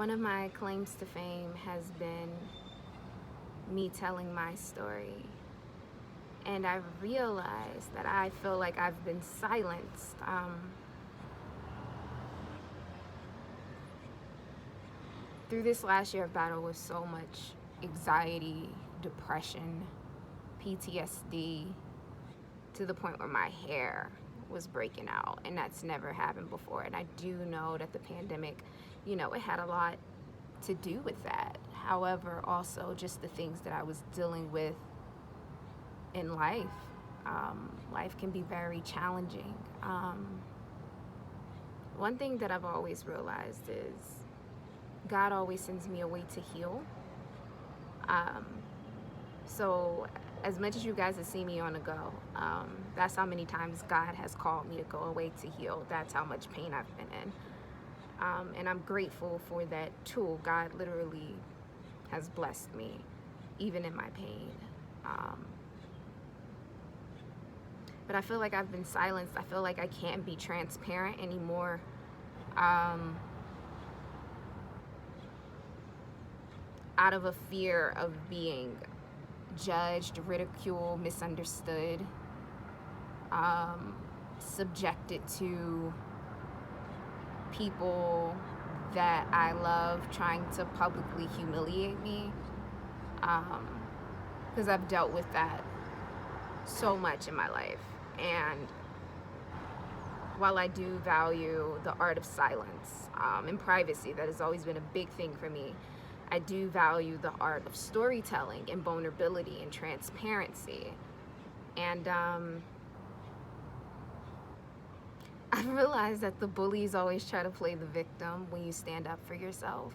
One of my claims to fame has been me telling my story. And I realized that I feel like I've been silenced. Through this last year, I've battled with so much anxiety, depression, PTSD, to the point where my hair was breaking out, and that's never happened before. And I do know that the pandemic, it had a lot to do with that. However, also just the things that I was dealing with in life. Life can be very challenging. One thing that I've always realized is God always sends me a way to heal. So as much as you guys have seen me on the go, that's how many times God has called me to go away to heal. That's how much pain I've been in. And I'm grateful for that tool. God literally has blessed me, even in my pain. But I feel like I've been silenced. I feel like I can't be transparent anymore. Out of a fear of being judged, ridiculed, misunderstood, subjected to people that I love trying to publicly humiliate me, because I've dealt with that so much in my life. And while I do value the art of silence and privacy, that has always been a big thing for me, I do value the art of storytelling and vulnerability and transparency. And I realized that the bullies always try to play the victim when you stand up for yourself.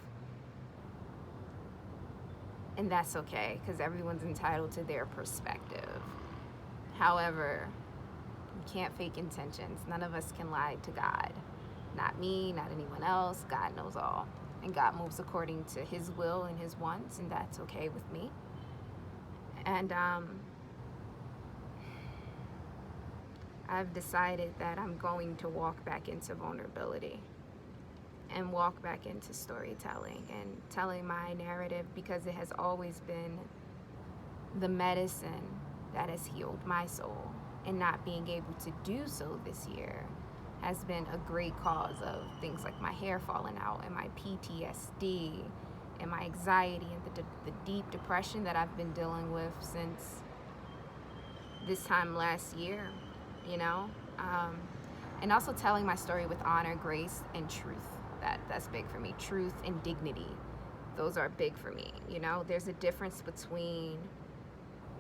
And that's okay, because everyone's entitled to their perspective. However, you can't fake intentions. None of us can lie to God. Not me, not anyone else. God knows all. And God moves according to his will and his wants, and that's okay with me. And I've decided that I'm going to walk back into vulnerability and walk back into storytelling and telling my narrative, because it has always been the medicine that has healed my soul. And not being able to do so this year has been a great cause of things like my hair falling out and my PTSD and my anxiety and the deep depression that I've been dealing with since this time last year, and also telling my story with honor, grace, and truth. That's big for me. Truth and dignity, those are big for me. There's a difference between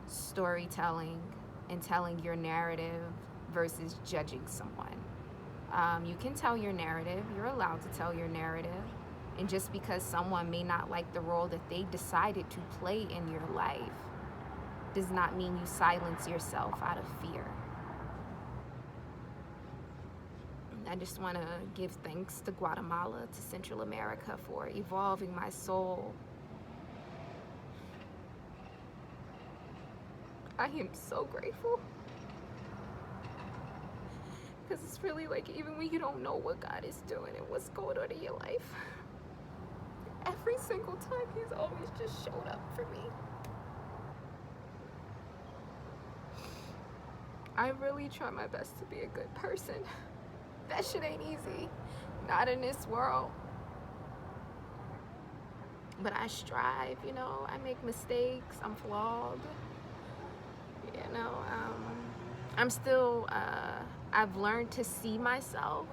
storytelling and telling your narrative versus judging someone. You can tell your narrative. You're allowed to tell your narrative. And just because someone may not like the role that they decided to play in your life does not mean you silence yourself out of fear. I just want to give thanks to Guatemala, to Central America, for evolving my soul. I am so grateful. Because it's really like, even when you don't know what God is doing and what's going on in your life, every single time he's always just showed up for me. I really try my best to be a good person. That shit ain't easy. Not in this world. But I strive, I make mistakes. I'm flawed. I'm still, I've learned to see myself,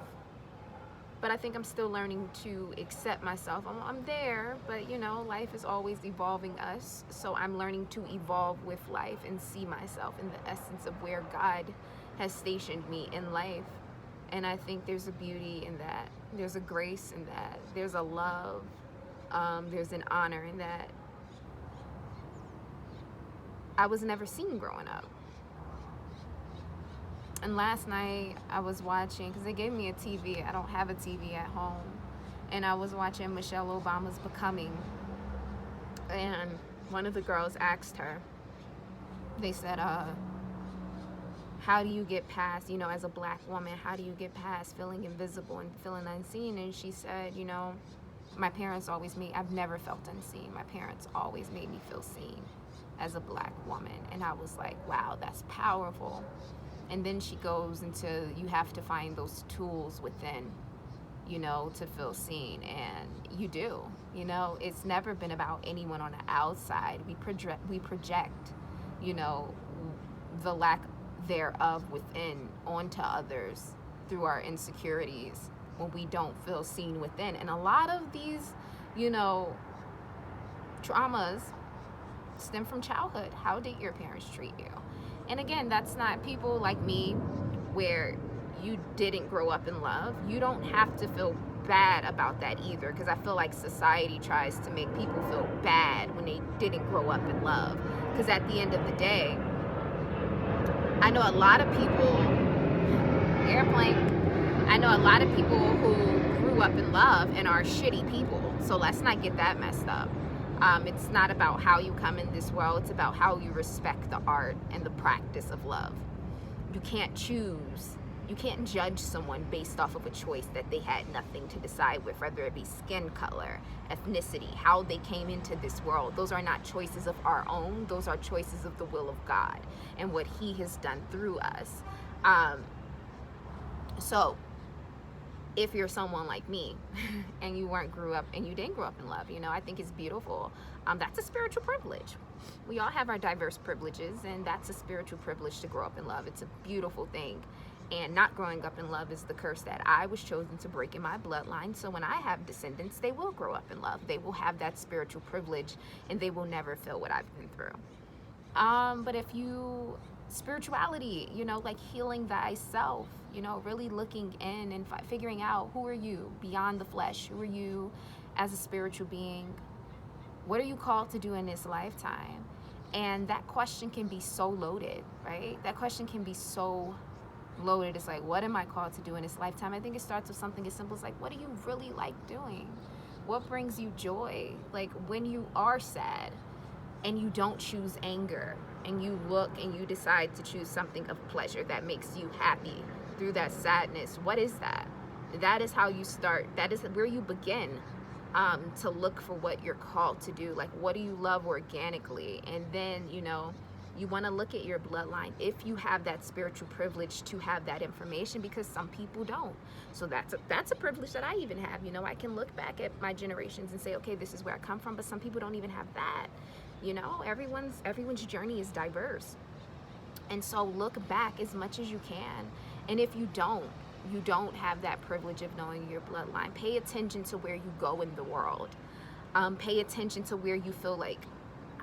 but I think I'm still learning to accept myself. I'm there, but life is always evolving us. So I'm learning to evolve with life and see myself in the essence of where God has stationed me in life. And I think there's a beauty in that. There's a grace in that. There's a love. There's an honor in that. I was never seen growing up. And last night I was watching, because they gave me a TV. I don't have a TV at home. And I was watching Michelle Obama's Becoming. And one of the girls asked her, they said, how do you get past, as a black woman, how do you get past feeling invisible and feeling unseen? And she said, my parents always made, I've never felt unseen. My parents always made me feel seen as a black woman. And I was like, wow, that's powerful. And then she goes into, you have to find those tools within, you know, to feel seen. And you do, you know, it's never been about anyone on the outside. We project, you know, the lack thereof within onto others through our insecurities when we don't feel seen within. And a lot of these, you know, traumas stem from childhood. How did your parents treat you? And again, that's not people like me where you didn't grow up in love. You don't have to feel bad about that either, because I feel like society tries to make people feel bad when they didn't grow up in love. Because at the end of the day, I know a lot of people, I know a lot of people who grew up in love and are shitty people. So let's not get that messed up. It's not about how you come in this world. It's about how you respect the art and the practice of love. You can't choose. You can't judge someone based off of a choice that they had nothing to decide with, whether it be skin color, ethnicity, how they came into this world. Those are not choices of our own. Those are choices of the will of God and what He has done through us. So if you're someone like me and you didn't grow up in love, you know, I think it's beautiful. That's a spiritual privilege. We all have our diverse privileges, and that's a spiritual privilege to grow up in love. It's a beautiful thing. And not growing up in love is the curse that I was chosen to break in my bloodline. So when I have descendants, they will grow up in love. They will have that spiritual privilege, and they will never feel what I've been through. But if you, spirituality, you know, like healing thyself, you know, really looking in and figuring out, who are you beyond the flesh? Who are you as a spiritual being? What are you called to do in this lifetime? And that question can be so loaded, right? That question can be so loaded. It's like, what am I called to do in this lifetime? I think it starts with something as simple as like, what do you really like doing? What brings you joy? Like when you are sad and you don't choose anger, and you look and you decide to choose something of pleasure that makes you happy through that sadness, what is that? That is how you start. That is where you begin to look for what you're called to do. Like, what do you love organically? And then, you know, you want to look at your bloodline if you have that spiritual privilege to have that information, because some people don't. So that's a privilege that I even have. You know, I can look back at my generations and say, okay, this is where I come from, but some people don't even have that. You know, everyone's journey is diverse. And so look back as much as you can. And if you don't have that privilege of knowing your bloodline, pay attention to where you go in the world. Pay attention to where you feel like,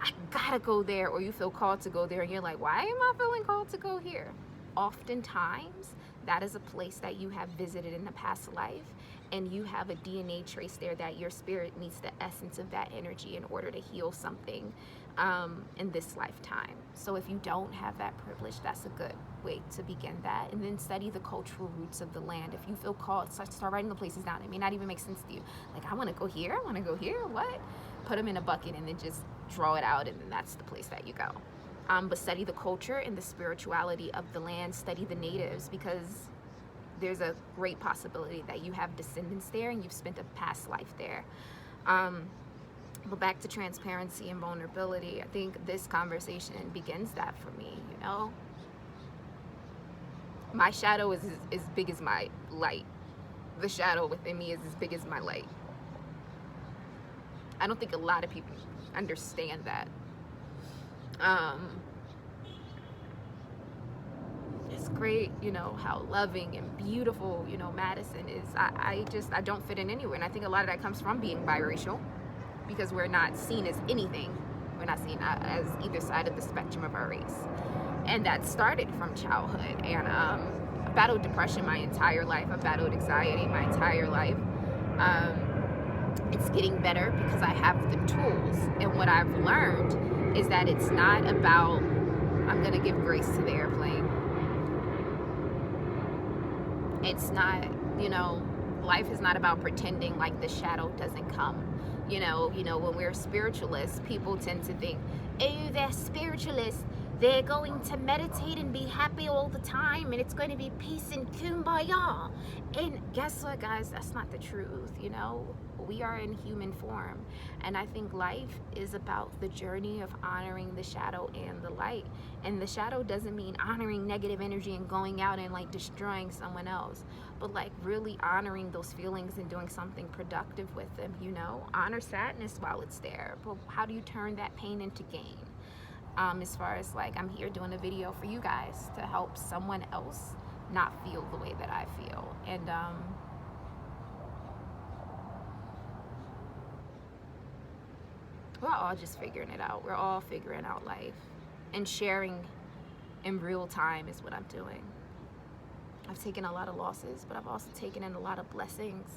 I gotta go there, or you feel called to go there, and you're like, why am I feeling called to go here? Oftentimes, that is a place that you have visited in a past life, and you have a DNA trace there that your spirit needs the essence of that energy in order to heal something in this lifetime. So if you don't have that privilege, that's a good way to begin that. And then study the cultural roots of the land. If you feel called, start writing the places down. It may not even make sense to you. Like, I want to go here, I want to go here, what? Put them in a bucket and then just draw it out, and then that's the place that you go. But study the culture and the spirituality of the land. Study the natives, because there's a great possibility that you have descendants there and you've spent a past life there. But back to transparency and vulnerability, I think this conversation begins that for me, you know? My shadow is as big as my light. The shadow within me is as big as my light. I don't think a lot of people understand that. It's great, you know, how loving and beautiful, you know, Madison is. I don't fit in anywhere. And I think a lot of that comes from being biracial, because we're not seen as anything. We're not seen as either side of the spectrum of our race. And that started from childhood. And I battled depression my entire life. I battled anxiety my entire life. It's getting better because I have the tools. And what I've learned is that it's not about, I'm gonna give grace to the airplane. It's not, you know, life is not about pretending like the shadow doesn't come. You know, when we're spiritualists, people tend to think, oh, they're spiritualists, they're going to meditate and be happy all the time, and it's going to be peace and kumbaya. And guess what, guys? That's not the truth, you know? We are in human form. And I think life is about the journey of honoring the shadow and the light. And the shadow doesn't mean honoring negative energy and going out and like destroying someone else, but like really honoring those feelings and doing something productive with them, you know? Honor sadness while it's there, but how do you turn that pain into gain? As far as like, I'm here doing a video for you guys to help someone else not feel the way that I feel. And we're all just figuring it out. We're all figuring out life, and sharing in real time is what I'm doing. I've taken a lot of losses, but I've also taken in a lot of blessings.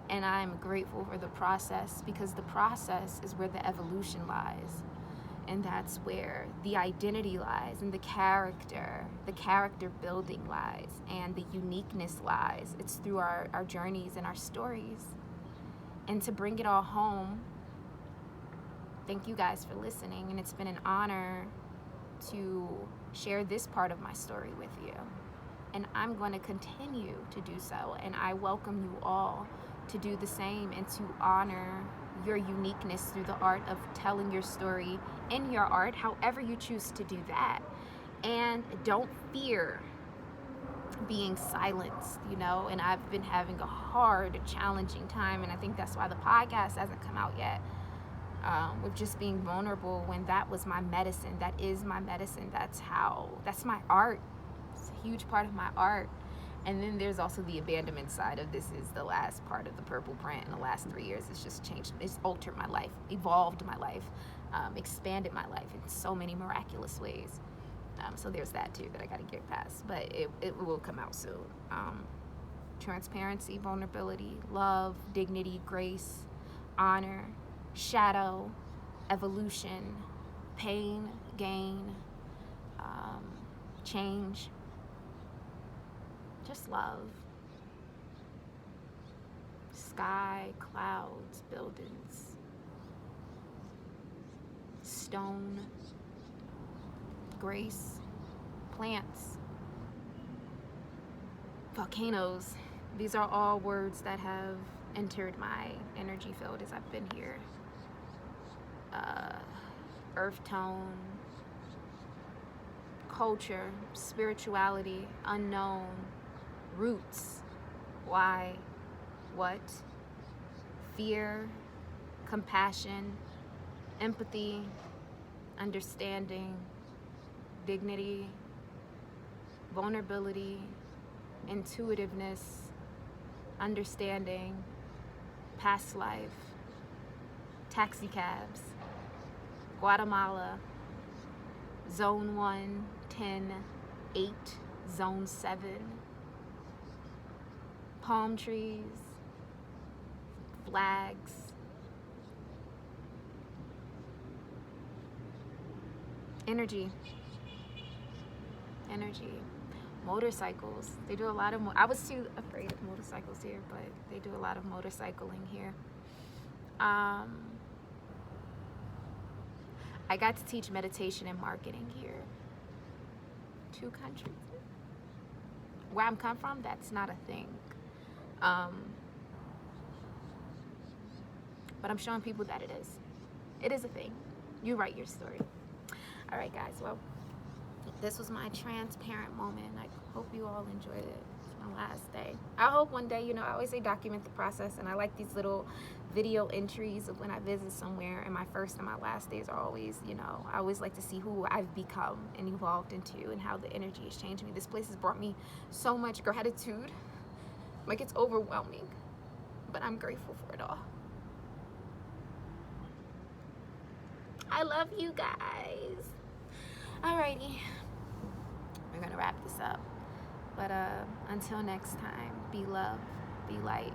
And I'm grateful for the process, because the process is where the evolution lies. And that's where the identity lies, and the character building lies, and the uniqueness lies. It's through our journeys and our stories. And to bring it all home, thank you guys for listening. And it's been an honor to share this part of my story with you. And I'm going to continue to do so. And I welcome you all to do the same and to honor your uniqueness through the art of telling your story in your art, however you choose to do that. And don't fear being silenced, you know. And I've been having a hard, challenging time, and I think that's why the podcast hasn't come out yet, with just being vulnerable, when that was my medicine. That is my medicine. That's my art. It's a huge part of my art. And then there's also the abandonment side of this. Is the last part of the purple print in the last 3 years. It's just changed, it's altered my life, evolved my life, expanded my life in so many miraculous ways. So there's that too that I got to get past, but it will come out soon. Transparency, vulnerability, love, dignity, grace, honor, shadow, evolution, pain, gain, change, just love. Sky, clouds, buildings, stone, grace, plants, volcanoes. These are all words that have entered my energy field as I've been here. Earth tone, culture, spirituality, unknown, roots, why, what, fear, compassion, empathy, understanding, dignity, vulnerability, intuitiveness, understanding, past life, taxi cabs, Guatemala, Zone 1, 10, 8, Zone 7, palm trees, flags, energy, motorcycles. They do a lot of, I was too afraid of motorcycles here, but they do a lot of motorcycling here. I got to teach meditation and marketing here. 2 countries. Where I'm come from, that's not a thing. But I'm showing people that it is. It is a thing. You write your story. All right, guys. Well, this was my transparent moment. I hope you all enjoyed it. It's my last day. I hope one day, you know, I always say document the process, and I like these little video entries of when I visit somewhere, and my first and my last days are always, you know, I always like to see who I've become and evolved into, and how the energy has changed me. This place has brought me so much gratitude. Like, it's overwhelming, but I'm grateful for it all. I love you guys. Alrighty, we're gonna wrap this up. But until next time, be love, be light.